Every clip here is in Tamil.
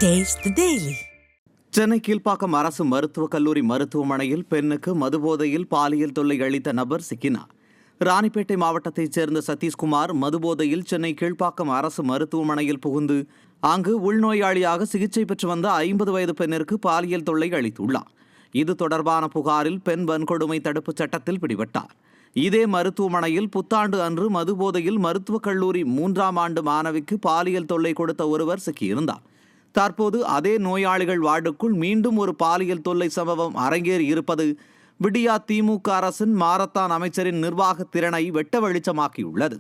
Taste the Daily. Chennai Kilpauk அரசு மருத்துவக் கல்லூரி மருத்துவமனையில் பெண்ணுக்கு மதுபோதையில் பாலியல் தொல்லை அளித்த நபர் சிக்கினார். ராணிப்பேட்டை மாவட்டத்தைச் சேர்ந்த சதீஷ்குமார் மதுபோதையில் சென்னை கீழ்ப்பாக்கம் அரசு மருத்துவமனையில் புகுந்து அங்கு உள்நோயாளியாக சிகிச்சை பெற்று வந்த 50 வயது பெண்ணிற்கு பாலியல் தொல்லை அளித்துள்ளார். இது தொடர்பான புகாரில் பெண் வன்கொடுமை தடுப்புச் சட்டத்தில் பிடிபட்டார். இதே மருத்துவமனையில் புத்தாண்டு அன்று மதுபோதையில் மருத்துவக் கல்லூரி 3ஆம் ஆண்டு மாணவிக்கு பாலியல் தொல்லை கொடுத்த ஒருவர் சிக்கியிருந்தார். தற்போது அதே நோயாளிகள் வார்டுக்குள் மீண்டும் ஒரு பாலியல் தொல்லை சம்பவம் அரங்கேறி இருப்பது விடியா திமுக அரசின் மாரத்தான் அமைச்சரின் நிர்வாக திறனை வெட்ட வெளிச்சமாக்கியுள்ளது.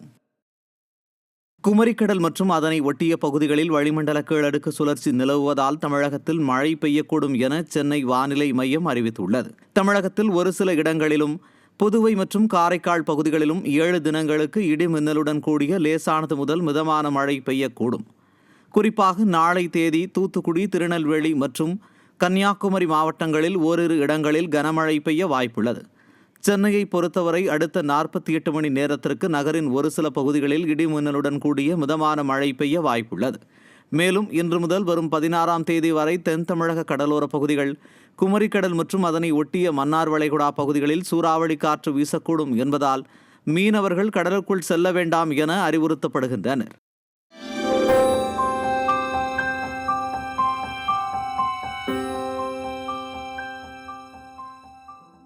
குமரிக்கடல் மற்றும் அதனை ஒட்டிய பகுதிகளில் வளிமண்டல கீழடுக்கு சுழற்சி நிலவுவதால் தமிழகத்தில் மழை பெய்யக்கூடும் என சென்னை வானிலை மையம் அறிவித்துள்ளது. தமிழகத்தில் ஒரு சில இடங்களிலும் புதுவை மற்றும் காரைக்கால் பகுதிகளிலும் 7 தினங்களுக்கு இடி மின்னலுடன் கூடிய லேசானது முதல் மிதமான மழை பெய்யக்கூடும். குறிப்பாக நாளை தேதி தூத்துக்குடி, திருநெல்வேலி மற்றும் கன்னியாகுமரி மாவட்டங்களில் ஓரிரு இடங்களில் கனமழை பெய்ய வாய்ப்புள்ளது. சென்னையை பொறுத்தவரை அடுத்த 48 மணி நேரத்திற்கு நகரின் ஒரு சில பகுதிகளில் இடிமின்னலுடன் கூடிய மிதமான மழை பெய்ய வாய்ப்புள்ளது. மேலும் இன்று முதல் வரும் 16ஆம் தேதி வரை தென் தமிழக கடலோர பகுதிகள், குமரிக்கடல் மற்றும் அதனை ஒட்டிய மன்னார் வளைகுடா பகுதிகளில் சூறாவளி காற்று வீசக்கூடும் என்பதால் மீனவர்கள் கடலுக்குள் செல்ல வேண்டாம் என அறிவுறுத்தப்படுகின்றனர்.